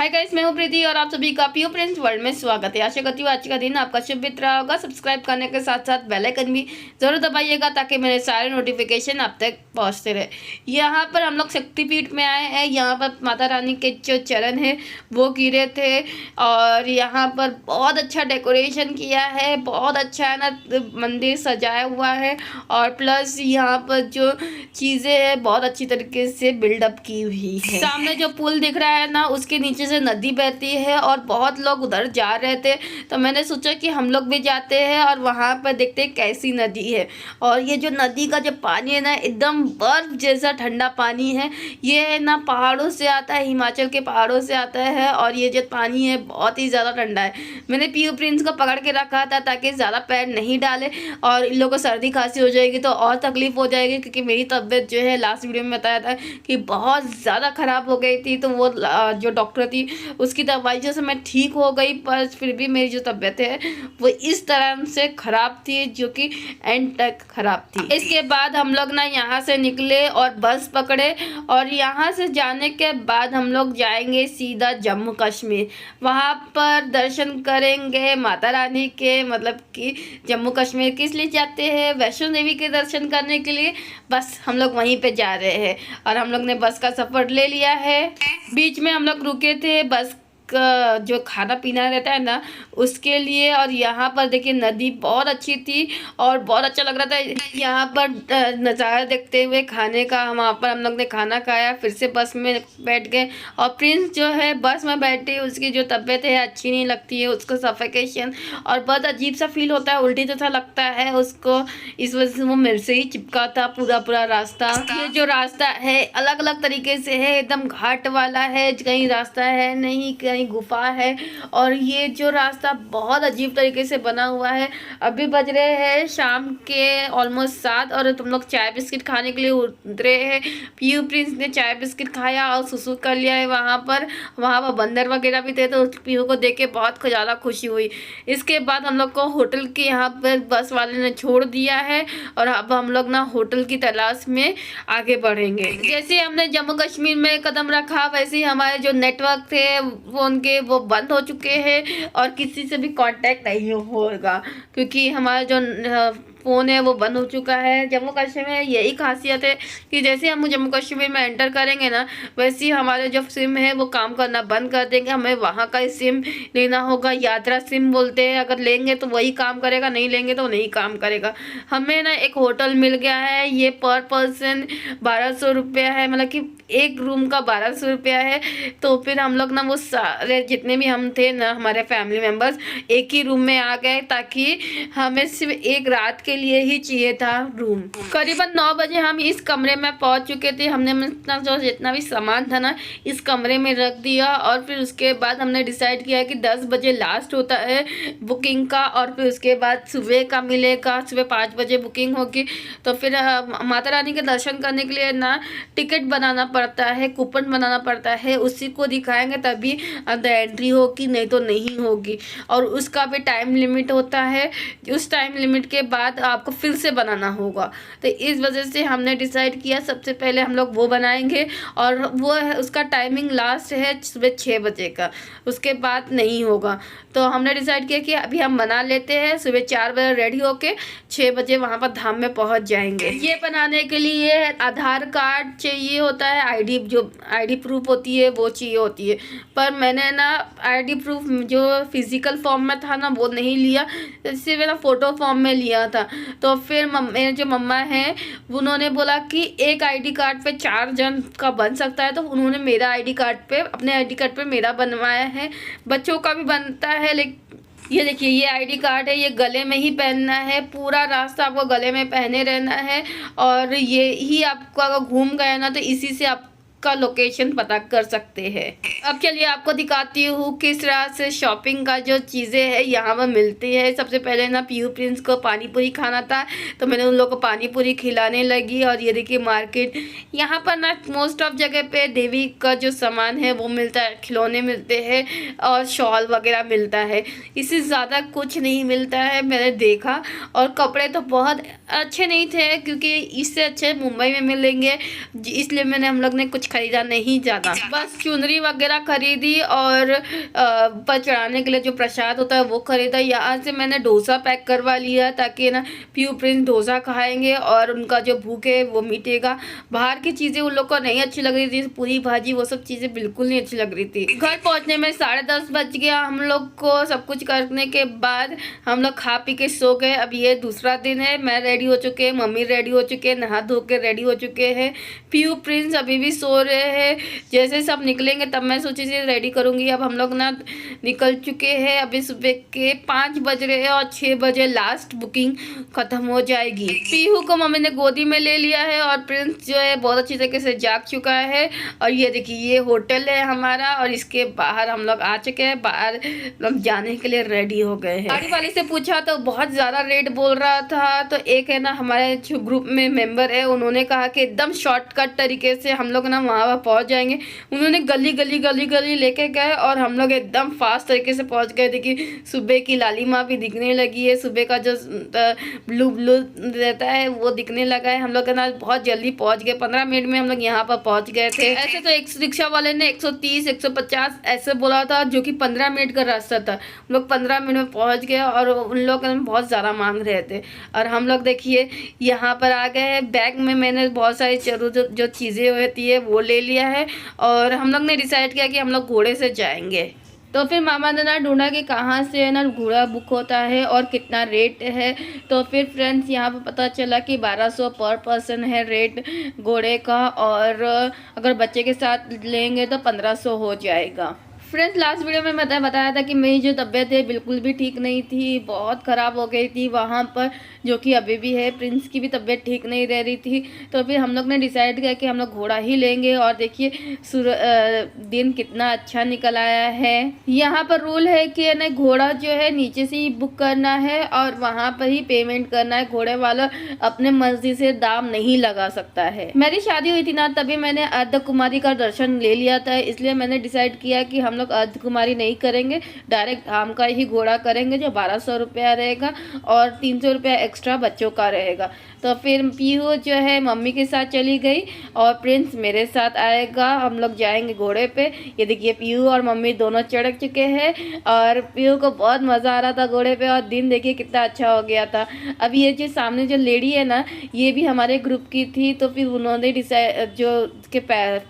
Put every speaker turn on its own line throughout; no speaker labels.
Hi guys, मैं हूं प्रीति और आप सभी का पीयू प्रिंस वर्ल्ड में स्वागत है। आशा करती हूँ आज का दिन आपका शुभ बीत रहा होगा। सब्सक्राइब करने के साथ साथ बेल आइकन भी जरूर दबाइएगा ताकि मेरे सारे नोटिफिकेशन आप तक पहुंचते रहे। यहाँ पर हम लोग शक्तिपीठ में आए हैं। यहाँ पर माता रानी के जो चरण है वो गिरे थे और यहाँ पर बहुत अच्छा डेकोरेशन किया है। बहुत अच्छा है ना, मंदिर सजाया हुआ है और प्लस यहाँ पर जो चीज़ें हैं बहुत अच्छी तरीके से बिल्डअप की हुई है। सामने जो पुल दिख रहा है ना, उसके नीचे से नदी बहती है और बहुत लोग उधर जा रहे थे, तो मैंने सोचा कि हम लोग भी जाते हैं और वहाँ पर देखते हैं कैसी नदी है। और ये जो नदी का जो पानी है ना, एकदम बर्फ जैसा ठंडा पानी है। ये है ना पहाड़ों से आता है, हिमाचल के पहाड़ों से आता है और ये जो पानी है बहुत ही ज़्यादा ठंडा है। मैंने पीयू प्रिंस को पकड़ के रखा था ताकि ज़्यादा पैर नहीं डाले और इन लोगों को सर्दी खांसी हो जाएगी तो और तकलीफ हो जाएगी, क्योंकि मेरी तबीयत जो है लास्ट वीडियो में बताया था कि बहुत ज़्यादा ख़राब हो गई थी। तो वो जो डॉक्टर थी उसकी दवाई से मैं ठीक हो गई, पर फिर भी मेरी जो तबीयत है वो इस तरह से ख़राब थी जो कि एंड तक ख़राब थी। इसके बाद हम लोग ना यहाँ से निकले और बस पकड़े और यहाँ से जाने के बाद हम लोग जाएंगे सीधा जम्मू कश्मीर। वहाँ पर दर्शन करेंगे माता रानी के, मतलब कि जम्मू कश्मीर किस लिए जाते हैं, वैष्णो देवी के दर्शन करने के लिए। बस हम लोग वहीं पे जा रहे हैं और हम लोग ने बस का सफ़र ले लिया है। बीच में हम लोग रुके थे बस का जो खाना पीना रहता है ना उसके लिए। और यहाँ पर देखिए नदी बहुत अच्छी थी और बहुत अच्छा लग रहा था यहाँ पर नज़ारा देखते हुए खाने का। वहाँ पर हम लोग ने खाना खाया, फिर से बस में बैठ गए। और प्रिंस जो है बस में बैठे, उसकी जो तबीयत है अच्छी नहीं लगती है, उसको सफोकेशन और बहुत अजीब सा फील होता है, उल्टी जैसा लगता है उसको। इस वजह से वो मेरे से ही चिपका था पूरा रास्ता। ये जो रास्ता है अलग अलग तरीके से है, एकदम घाट वाला है, कहीं रास्ता है नहीं, कहीं गुफा है। और ये जो रास्ता बहुत अजीब तरीके से बना हुआ है। अभी बज रहे हैं शाम के ऑलमोस्ट 7 और तुम लोग चाय बिस्किट खाने के लिए उतरे हैं। पीयू प्रिंस ने चाय बिस्किट खाया और सुसु कर लिया है। वहाँ पर बंदर वगैरह भी थे, तो पीयू को देख के बहुत ज़्यादा खुशी हुई। इसके बाद हम लोग को होटल के यहाँ पर बस वाले ने छोड़ दिया है और अब हम लोग ना होटल की तलाश में आगे बढ़ेंगे। जैसे हमने जम्मू कश्मीर में कदम रखा वैसे ही हमारे जो नेटवर्क थे वो बंद हो चुके हैं और किसी से भी कांटेक्ट नहीं होगा, क्योंकि हमारा जो फ़ोन है वो बंद हो चुका है। जम्मू कश्मीर में यही खासियत है कि जैसे हम जम्मू कश्मीर में एंटर करेंगे ना, वैसे ही हमारे जो सिम है वो काम करना बंद कर देंगे। हमें वहाँ का ही सिम लेना होगा, यात्रा सिम बोलते हैं। अगर लेंगे तो वही काम करेगा, नहीं लेंगे तो नहीं काम करेगा। हमें ना एक होटल मिल गया है, ये पर पर्सन 1200 रुपया है, मतलब कि एक रूम का 1200 रुपया है। तो फिर हम लोग ना वो सारे जितने भी हम थे ना, हमारे फैमिली मेम्बर्स एक ही रूम में आ गए, ताकि हमें सिर्फ एक रात के लिए ही चाहिए था रूम। करीबन 9 बजे हम इस कमरे में पहुंच चुके थे। हमने जितना भी सामान था ना इस कमरे में रख दिया और फिर उसके बाद हमने डिसाइड किया कि 10 बजे लास्ट होता है बुकिंग का और फिर उसके बाद सुबह का मिलेगा, सुबह 5 बजे बुकिंग होगी। तो फिर माता रानी के दर्शन करने के लिए ना टिकट बनाना पड़ता है, कूपन बनाना पड़ता है, उसी को दिखाएंगे तभी अंदर एंट्री होगी, नहीं तो नहीं होगी। और उसका भी टाइम लिमिट होता है, उस टाइम लिमिट के बाद आपको फिर से बनाना होगा। तो इस वजह से हमने डिसाइड किया सबसे पहले हम लोग वो बनाएंगे और वो है उसका टाइमिंग लास्ट है सुबह 6 बजे का, उसके बाद नहीं होगा। तो हमने डिसाइड किया कि अभी हम बना लेते हैं, सुबह 4 बजे रेडी होके 6 बजे वहाँ पर धाम में पहुँच जाएंगे। ये बनाने के लिए आधार कार्ड चाहिए होता है, आईडी प्रूफ होती है वो चाहिए होती है। पर मैंने ना आईडी प्रूफ जो फिजिकल फॉर्म में था ना वो नहीं लिया, सिर्फ ना फ़ोटो फॉर्म में लिया था। तो फिर मेरे जो मम्मा हैं उन्होंने बोला कि एक आईडी कार्ड पे 4 जन का बन सकता है, तो उन्होंने मेरा अपने आईडी कार्ड पे मेरा बनवाया है। बच्चों का भी बनता है, लेकिन ये देखिए ये आईडी कार्ड है, ये गले में ही पहनना है, पूरा रास्ता आपको गले में पहने रहना है। और ये ही आपको अगर घूम गए ना तो इसी से आप का लोकेशन पता कर सकते हैं। अब चलिए आपको दिखाती हूँ किस तरह से शॉपिंग का जो चीज़ें हैं यहाँ पर मिलती है। सबसे पहले ना पीयू प्रिंस को पानी पूरी खाना था, तो मैंने उन लोगों को पानी पूरी खिलाने लगी। और ये देखिए मार्केट, यहाँ पर ना मोस्ट ऑफ जगह पे देवी का जो सामान है वो मिलता है, खिलौने मिलते हैं और शॉल वगैरह मिलता है, इससे ज़्यादा कुछ नहीं मिलता है मैंने देखा। और कपड़े तो बहुत अच्छे नहीं थे, क्योंकि इससे अच्छे मुंबई में मिलेंगे, इसलिए हम लोग ने कुछ खरीदा नहीं ज़्यादा, बस चुनरी वगैरह खरीदी और ऊपर चढ़ाने के लिए जो प्रसाद होता है वो खरीदा। यहाँ से मैंने डोसा पैक करवा लिया ताकि ना पीयू प्रिंस डोसा खाएंगे और उनका जो भूख है वो मिटेगा। बाहर की चीज़ें उन लोग को नहीं अच्छी लग रही थी, पूरी भाजी वो सब चीज़ें बिल्कुल नहीं अच्छी लग रही थी। घर पहुँचने में 10:30 बज गया। हम लोग को सब कुछ करने के बाद हम लोग खा पी के सो गए। अब ये दूसरा दिन है, मैं रेडी हो चुके हैं, मम्मी रेडी हो चुके हैं, नहा धो के रेडी हो चुके हैं। पीयू प्रिंस अभी भी सो रहे हैं। जैसे सब निकलेंगे तब मैं सोची थी रेडी करूंगी। अब हम लोग ना निकल चुके हैं। अभी सुबह के 5 बज रहे हैं और 6 बजे लास्ट बुकिंग खत्म हो जाएगी। पीहू को मम्मी ने गोदी में ले लिया है और प्रिंस जो है बहुत अच्छी तरीके से जाग चुका है। और ये देखिए ये होटल है हमारा और इसके बाहर हम लोग आ चुके हैं। बाहर हम जाने के लिए रेडी हो गए हैं। गाड़ी वाले से पूछा तो बहुत ज़्यादा रेट बोल रहा था। तो एक है ना हमारे जो ग्रुप में मेंबर है, उन्होंने कहा कि एकदम शॉर्टकट तरीके से हम लोग ना वहाँ पर पहुँच जाएंगे। उन्होंने गली गली गली गली लेके गए और हम लोग एकदम फास्ट तरीके से पहुँच गए। देखिए सुबह की लालिमा भी दिखने लगी है, सुबह का जो ब्लू ब्लू रहता है वो दिखने लगा है। हम लोग ना बहुत जल्दी पहुँच गए, 15 मिनट में हम लोग यहाँ पर पहुँच गए थे। ऐसे तो एक रिक्शा वाले ने 130 150 ऐसे बोला था, जो कि 15 मिनट का रास्ता था। हम लोग 15 मिनट में पहुँच गए और उन लोग बहुत ज़्यादा मांग रहे थे। और हम लोग देखिए यहाँ पर आ गए हैं। बैग में मैंने बहुत सारी जो चीज़ें होती है वो ले लिया है और हम लोग ने डिसाइड किया कि हम लोग घोड़े से जाएंगे। तो फिर मामा ने ना ढूंढा कि कहाँ से ना घोड़ा बुक होता है और कितना रेट है। तो फिर फ्रेंड्स यहाँ पे पता चला कि 1200 पर पर्सन है रेट घोड़े का, और अगर बच्चे के साथ लेंगे तो 1500 हो जाएगा। फ्रेंड्स लास्ट वीडियो में मैंने बताया था कि मेरी जो तबीयत है बिल्कुल भी ठीक नहीं थी, बहुत ख़राब हो गई थी वहाँ पर, जो कि अभी भी है। प्रिंस की भी तबीयत ठीक नहीं रह रही थी। तो फिर हम लोग ने डिसाइड किया कि हम लोग घोड़ा ही लेंगे। और देखिए दिन कितना अच्छा निकल आया है। यहाँ पर रूल है कि ना घोड़ा जो है नीचे से ही बुक करना है और वहाँ पर ही पेमेंट करना है। घोड़े वाला अपने मर्जी से दाम नहीं लगा सकता है। मेरी शादी हुई थी ना तभी मैंने अर्ध कुमारी का दर्शन ले लिया था, इसलिए मैंने डिसाइड किया कि हम लोग अर्ध कुमारी नहीं करेंगे, डायरेक्ट धाम का ही घोड़ा करेंगे जो 1200 रुपया रहेगा और 300 रुपया एक्स्ट्रा बच्चों का रहेगा। तो फिर पीहू जो है मम्मी के साथ चली गई और प्रिंस मेरे साथ आएगा। हम लोग जाएंगे घोड़े पे। ये देखिए पीहू और मम्मी दोनों चढ़ चुके हैं और पीहू को बहुत मज़ा आ रहा था घोड़े पे और दिन देखिए कितना अच्छा हो गया था। अब ये जो सामने जो लेडी है ना, ये भी हमारे ग्रुप की थी। तो फिर उन्होंने डिसाइड, जो उसके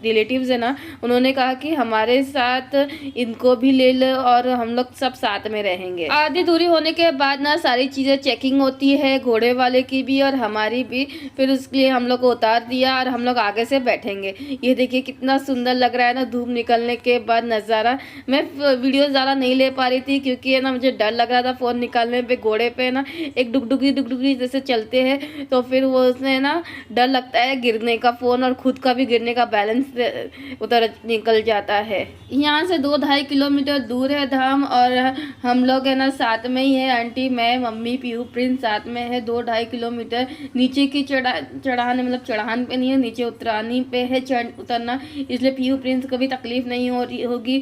रिलेटिव्स है ना, उन्होंने कहा कि हमारे साथ इनको भी ले लो और हम लोग सब साथ में रहेंगे। आधी दूरी होने के बाद ना सारी चीज़ें चेकिंग होती है, घोड़े वाले की भी और हमारी भी। फिर उसके लिए हम लोग को उतार दिया और हम लोग आगे से बैठेंगे। ये देखिए कितना सुंदर लग रहा है ना धूप निकलने के बाद नज़ारा। मैं वीडियो ज़्यादा नहीं ले पा रही थी क्योंकि है ना मुझे डर लग रहा था फ़ोन निकालने पे। घोड़े पे ना एक डुगडुगी जैसे चलते हैं तो फिर वो उसमें ना डर लगता है गिरने का, फ़ोन और खुद का भी गिरने का, बैलेंस उतर निकल जाता है। यहाँ से 2-2.5 किलोमीटर दूर है धाम और हम लोग है ना साथ में ही है। आंटी, मैं, मम्मी, पीहू, प्रिंस साथ में है। 2-2.5 किलोमीटर नीचे की चढ़ाने, मतलब चढ़ान पे नहीं है, नीचे उतरानी पे है उतरना, इसलिए पीहू प्रिंस को भी तकलीफ नहीं हो रही होगी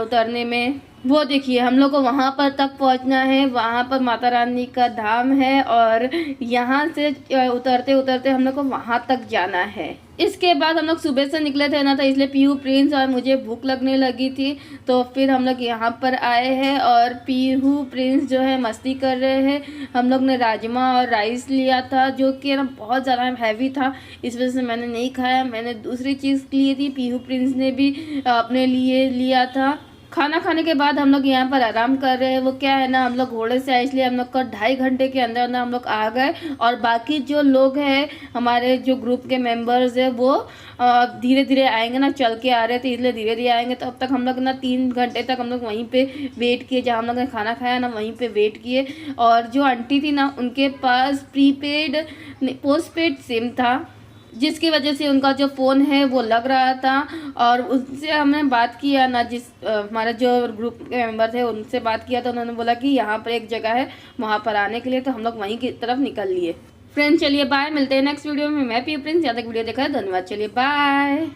उतरने में। वो देखिए हम लोग को वहाँ पर तक पहुँचना है। वहाँ पर माता रानी का धाम है और यहाँ से उतरते उतरते हम लोग को वहाँ तक जाना है। इसके बाद हम लोग सुबह से निकले थे ना, तो इसलिए पीहू प्रिंस और मुझे भूख लगने लगी थी। तो फिर हम लोग यहाँ पर आए हैं और पीहू प्रिंस जो है मस्ती कर रहे हैं। हम लोग ने राजमा और राइस लिया था जो कि ना बहुत ज़्यादा हैवी था, इस वजह से मैंने नहीं खाया। मैंने दूसरी चीज़ ली थी, पीहू प्रिंस ने भी अपने लिए लिया था। खाना खाने के बाद हम लोग यहाँ पर आराम कर रहे हैं। वो क्या है ना, हम लोग घोड़े से आए इसलिए हम लोग को 2.5 घंटे के अंदर अंदर हम लोग आ गए। और बाकी जो लोग हैं हमारे जो ग्रुप के मेंबर्स हैं वो धीरे धीरे आएंगे ना, चल के आ रहे थे इसलिए धीरे धीरे आएंगे। तो अब तक हम लोग ना 3 घंटे तक हम लोग वहीं पे वेट किए, जहाँ हम लोग ने खाना खाया ना वहीं पे वेट किए। और जो आंटी थी ना उनके पास प्रीपेड पोस्टपेड सिम था, जिसकी वजह से उनका जो फ़ोन है वो लग रहा था। और उससे हमने बात किया ना, जिस हमारे जो ग्रुप के मेंबर थे उनसे बात किया तो उन्होंने बोला कि यहाँ पर एक जगह है वहाँ पर आने के लिए। तो हम लोग वहीं की तरफ निकल लिए। फ्रेंड्स चलिए बाय, मिलते हैं नेक्स्ट वीडियो में। मैं पीहू प्रिंस, ज़्यादा वीडियो देखा है धन्यवाद। चलिए बाय।